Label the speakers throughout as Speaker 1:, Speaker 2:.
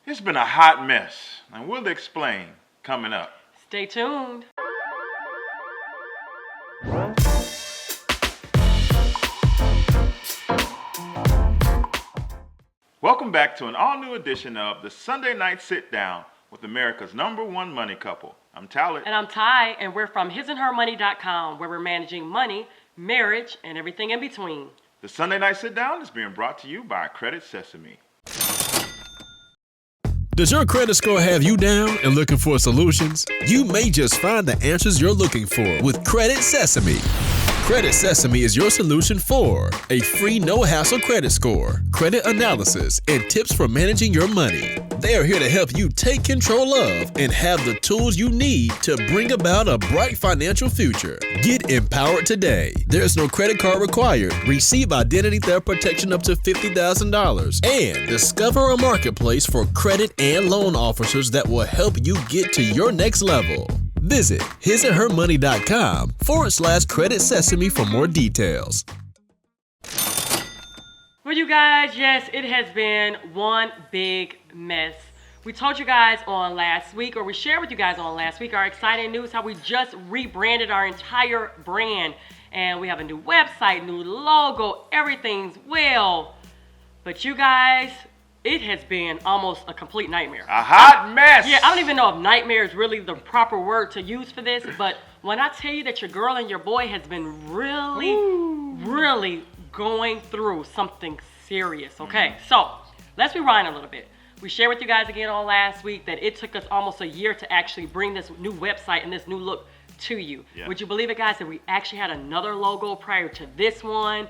Speaker 1: It's been a hot mess, and we'll explain coming up.
Speaker 2: Stay tuned.
Speaker 1: Welcome back to an all-new edition of the Sunday Night Sit-Down with America's #1 money couple. I'm Talaat.
Speaker 2: And I'm Tai, and we're from hisandhermoney.com, where we're managing money, marriage, and everything in between.
Speaker 1: The Sunday Night Sit-Down is being brought to you by Credit Sesame.
Speaker 3: Does your credit score have you down and looking for solutions? You may just find the answers you're looking for with Credit Sesame. Credit Sesame is your solution for a free no-hassle credit score, credit analysis, and tips for managing your money. They are here to help you take control of and have the tools you need to bring about a bright financial future. Get empowered today. There's no credit card required. Receive identity theft protection up to $50,000 and discover a marketplace for credit and loan officers that will help you get to your next level. Visit hisandhermoney.com/Credit Sesame for more details.
Speaker 2: Well, you guys, yes, it has been one big mess. We told you guys on last week, or we shared with you guys on last week, our exciting news, how we just rebranded our entire brand. And we have a new website, new logo, everything's well. But you guys, it has been almost a complete nightmare.
Speaker 1: A hot mess.
Speaker 2: Yeah, I don't even know if nightmare is really the proper word to use for this, but when I tell you that your girl and your boy has been really going through something serious, okay? So, let's rewind a little bit. We shared with you guys again on last week that it took us almost a year to actually bring this new website and this new look to you. Yeah. Would you believe it, guys, that we actually had another logo prior to this one?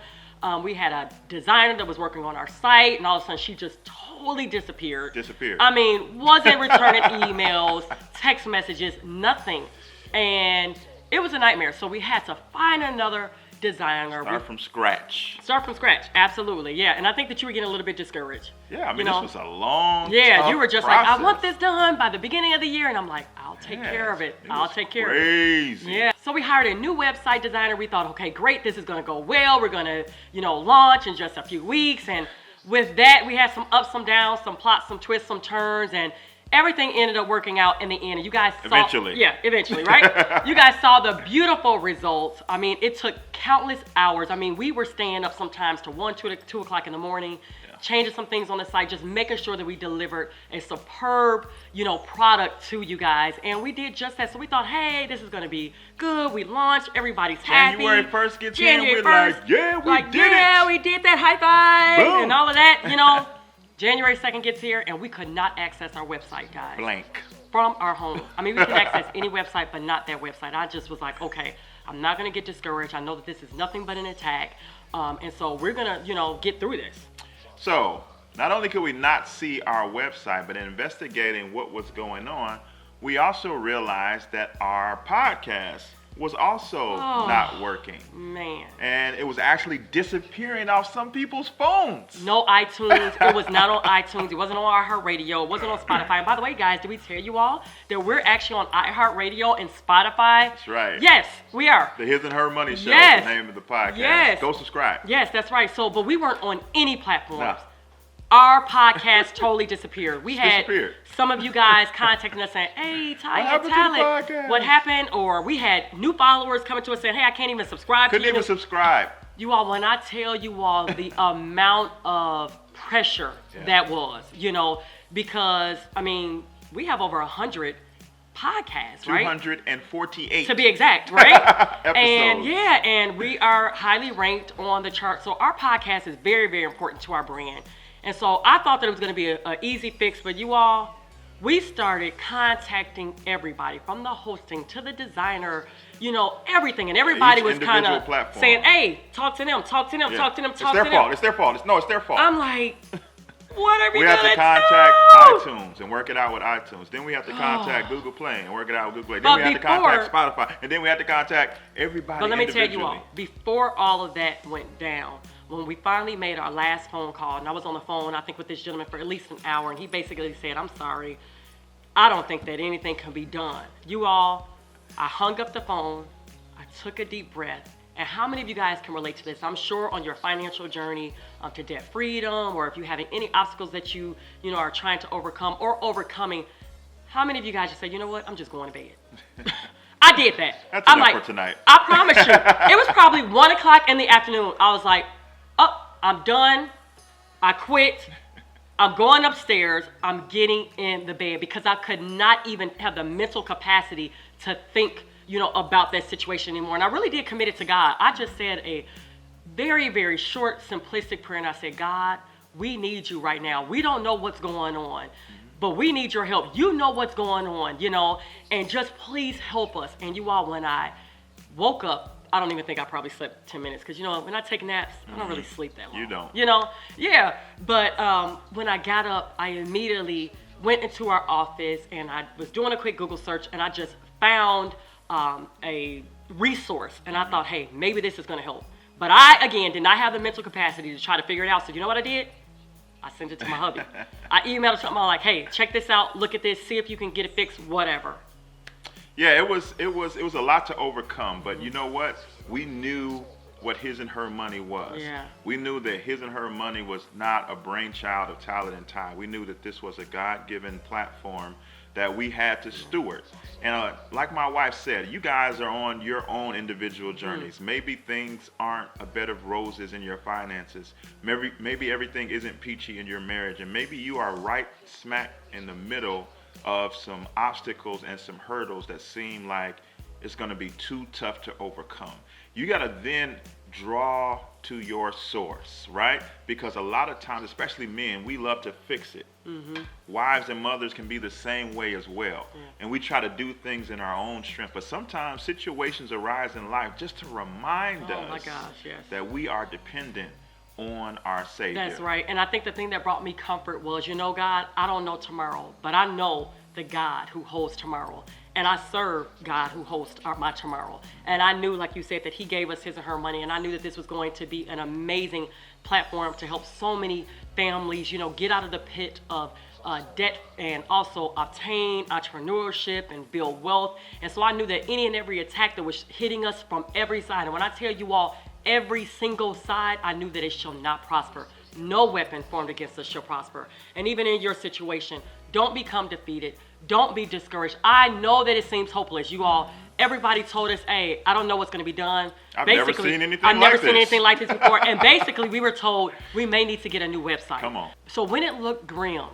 Speaker 2: We had a designer that was working on our site, and all of a sudden she just totally disappeared. I mean, wasn't returning emails, text messages, nothing. And it was a nightmare. So we had to find another designer.
Speaker 1: Start from scratch,
Speaker 2: absolutely. Yeah, and I think that you were getting a little bit discouraged.
Speaker 1: Yeah, I mean, this was a long,
Speaker 2: yeah, you were just
Speaker 1: process.
Speaker 2: like, I want this done by the beginning of the year, and I'm like, I'll take care of it. I'll take care of it.
Speaker 1: Crazy.
Speaker 2: Yeah. So we hired a new website designer. We thought, okay, great, this is gonna go well. We're gonna, launch in just a few weeks. And with that, we had some ups, some downs, some plots, some twists, some turns, and everything ended up working out in the end. And you guys saw
Speaker 1: eventually,
Speaker 2: right? You guys saw the beautiful results. I mean, it took countless hours. I mean, we were staying up sometimes to 1, 2 o'clock in the morning, changing some things on the site, just making sure that we delivered a superb, product to you guys. And we did just that. So we thought, hey, this is going to be good. We launched. Everybody's happy.
Speaker 1: January 1st gets here, we're like, yeah, we did it.
Speaker 2: Yeah, we did that. High five. Boom. And all of that, January 2nd gets here, and we could not access our website, guys.
Speaker 1: Blank.
Speaker 2: From our home. I mean, we can access any website, but not that website. I just was like, okay, I'm not going to get discouraged. I know that this is nothing but an attack. And so we're going to, get through this.
Speaker 1: So, not only could we not see our website, but in investigating what was going on, we also realized that our podcast was also not working.
Speaker 2: Man.
Speaker 1: And it was actually disappearing off some people's phones.
Speaker 2: No iTunes. It was not on iTunes. It wasn't on iHeartRadio. It wasn't on Spotify. And by the way, guys, did we tell you all that we're actually on iHeartRadio and Spotify?
Speaker 1: That's right.
Speaker 2: Yes, we are.
Speaker 1: The His and Her Money Show
Speaker 2: is
Speaker 1: the name of the podcast.
Speaker 2: Yes.
Speaker 1: Go subscribe.
Speaker 2: Yes, that's right. So, but we weren't on any platforms. No. Our podcast totally disappeared. We had some of you guys contacting us saying, hey, Tai, Talaat, what happened? Or we had new followers coming to us saying, hey, I can't even subscribe.
Speaker 1: Couldn't even subscribe.
Speaker 2: You all, when I tell you all the amount of pressure that was, because, I mean, we have over 100 podcasts, right?
Speaker 1: 248.
Speaker 2: To be exact, right?
Speaker 1: Episodes.
Speaker 2: And we are highly ranked on the chart. So our podcast is very, very important to our brand. And so I thought that it was going to be an easy fix, but you all, we started contacting everybody from the hosting to the designer, everything. And everybody was kind of saying, hey, talk to them.
Speaker 1: It's their fault. It's their fault.
Speaker 2: I'm like, what are we
Speaker 1: going to do? We have to contact iTunes and work it out with iTunes. Then we have to contact Google Play and work it out with Google Play. Then we have to contact Spotify. And then we have to contact everybody
Speaker 2: But let me tell
Speaker 1: individually.
Speaker 2: you all, before all of that went down, when we finally made our last phone call, and I was on the phone, I think, with this gentleman for at least an hour, and he basically said, I'm sorry, I don't think that anything can be done. You all, I hung up the phone, I took a deep breath, And how many of you guys can relate to this? I'm sure on your financial journey to debt freedom, or if you're having any obstacles that you are trying to overcome or overcoming, how many of you guys just say, you know what, I'm just going to bed? I did that.
Speaker 1: That's
Speaker 2: I'm
Speaker 1: enough
Speaker 2: like,
Speaker 1: for tonight.
Speaker 2: I promise you. It was probably 1 o'clock in the afternoon. I was like, oh, I'm done. I quit. I'm going upstairs. I'm getting in the bed because I could not even have the mental capacity to think, about that situation anymore. And I really did commit it to God. I just said a very, very short, simplistic prayer. And I said, God, we need you right now. We don't know what's going on, but we need your help. You know what's going on, and just please help us. And you all, when I woke up, I don't even think I probably slept 10 minutes because, when I take naps, I don't really sleep that long.
Speaker 1: You don't.
Speaker 2: Yeah. But when I got up, I immediately went into our office and I was doing a quick Google search and I just found a resource. And I thought, hey, maybe this is going to help. But I, again, did not have the mental capacity to try to figure it out. So you know what I did? I sent it to my hubby. I emailed something like, hey, check this out. Look at this. See if you can get it fixed, whatever.
Speaker 1: Yeah, it was a lot to overcome, but you know what? We knew what His and Her Money was.
Speaker 2: Yeah.
Speaker 1: We knew that His and Her Money was not a brainchild of Talaat and Tai. We knew that this was a God-given platform that we had to steward. And like my wife said, you guys are on your own individual journeys. Maybe things aren't a bed of roses in your finances. Maybe everything isn't peachy in your marriage, and maybe you are right smack in the middle of some obstacles and some hurdles that seem like it's going to be too tough to overcome. You got to then draw to your source, right? Because a lot of times, especially men, we love to fix it. Wives and mothers can be the same way as well. And we try to do things in our own strength. But sometimes situations arise in life just to remind us that we are dependent on our Savior.
Speaker 2: That's right. And I think the thing that brought me comfort was, God, I don't know tomorrow, but I know the God who holds tomorrow. And I serve God who holds my tomorrow. And I knew, like you said, that He gave us His and Her Money. And I knew that this was going to be an amazing platform to help so many families, get out of the pit of debt and also obtain entrepreneurship and build wealth. And so I knew that any and every attack that was hitting us from every side, and when I tell you all, every single side, I knew that it shall not prosper. No weapon formed against us shall prosper. And even in your situation, don't become defeated. Don't be discouraged. I know that it seems hopeless. You all, everybody told us, hey, I don't know what's going to be done.
Speaker 1: I've never seen anything
Speaker 2: like this before. And basically, we were told we may need to get a new website.
Speaker 1: Come on.
Speaker 2: So when it looked grim,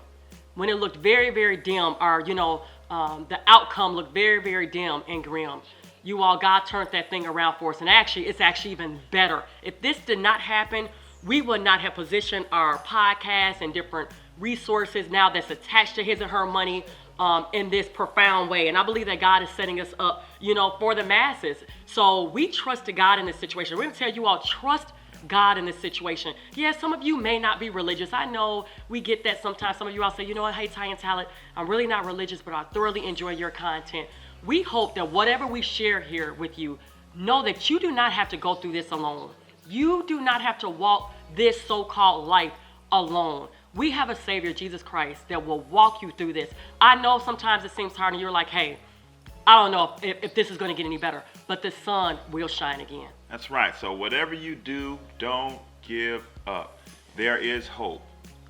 Speaker 2: when it looked very, very dim, or, the outcome looked very, very dim and grim, you all, God turned that thing around for us. And actually, it's actually even better. If this did not happen, we would not have positioned our podcast and different resources now that's attached to His and Her Money in this profound way. And I believe that God is setting us up, for the masses. So we trusted God in this situation. We're going to tell you all, trust God in this situation. Yeah, some of you may not be religious. I know we get that sometimes. Some of you all say, hey, Tai and Talaat, I'm really not religious, but I thoroughly enjoy your content. We hope that whatever we share here with you, know that you do not have to go through this alone. You do not have to walk this so-called life alone. We have a Savior, Jesus Christ, that will walk you through this. I know sometimes it seems hard and you're like, hey, I don't know if this is going to get any better, but the sun will shine again.
Speaker 1: That's right. So whatever you do, don't give up. There is hope.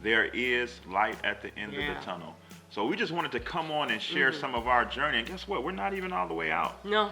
Speaker 1: There is light at the end of the tunnel. So we just wanted to come on and share some of our journey. And guess what? We're not even all the way out.
Speaker 2: No.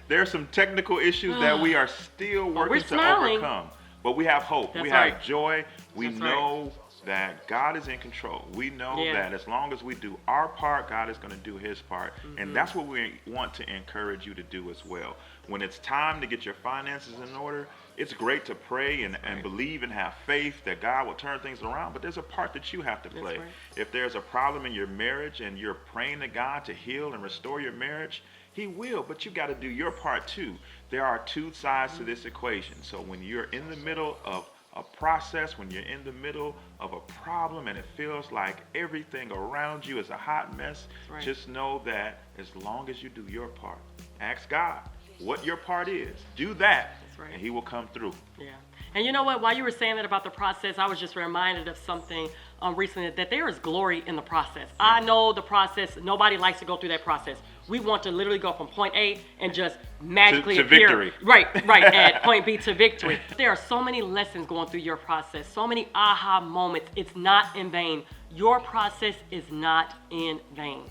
Speaker 1: There are some technical issues that we are still working to overcome. But we have hope.
Speaker 2: That's
Speaker 1: we
Speaker 2: right.
Speaker 1: have joy. We
Speaker 2: That's
Speaker 1: know that God is in control. We know that as long as we do our part, God is going to do His part. And that's what we want to encourage you to do as well. When it's time to get your finances in order, it's great to pray and believe and have faith that God will turn things around, but there's a part that you have to play.
Speaker 2: Right.
Speaker 1: If there's a problem in your marriage and you're praying to God to heal and restore your marriage, He will, but you got to do your part too. There are two sides to this equation. So when you're in the middle of a process, when you're in the middle of a problem and it feels like everything around you is a hot mess, just know that as long as you do your part, ask God what your part is. Do that, and He will come through.
Speaker 2: Yeah. And you know what? While you were saying that about the process, I was just reminded of something recently, that there is glory in the process. I know the process. Nobody likes to go through that process. We want to literally go from point A and just magically
Speaker 1: to
Speaker 2: appear.
Speaker 1: victory.
Speaker 2: Right, at point B to victory. There are so many lessons going through your process, so many aha moments. It's not in vain. Your process is not in vain.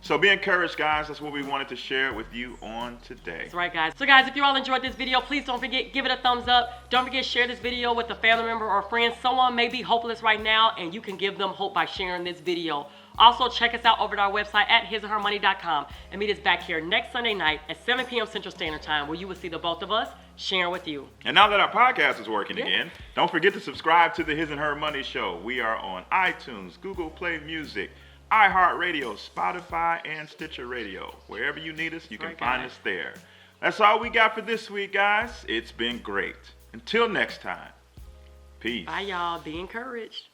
Speaker 1: So be encouraged, guys. That's what we wanted to share with you on today.
Speaker 2: That's right, guys. So, guys, if you all enjoyed this video, please don't forget, give it a thumbs up. Don't forget, share this video with a family member or friend. Someone may be hopeless right now, and you can give them hope by sharing this video. Also, check us out over at our website at hisandhermoney.com and meet us back here next Sunday night at 7 p.m. Central Standard Time, where you will see the both of us sharing with you.
Speaker 1: And now that our podcast is working again, don't forget to subscribe to the His and Her Money Show. We are on iTunes, Google Play Music, iHeartRadio, Spotify, and Stitcher Radio. Wherever you need us, you can find us there. That's all we got for this week, guys. It's been great. Until next time, peace.
Speaker 2: Bye, y'all. Be encouraged.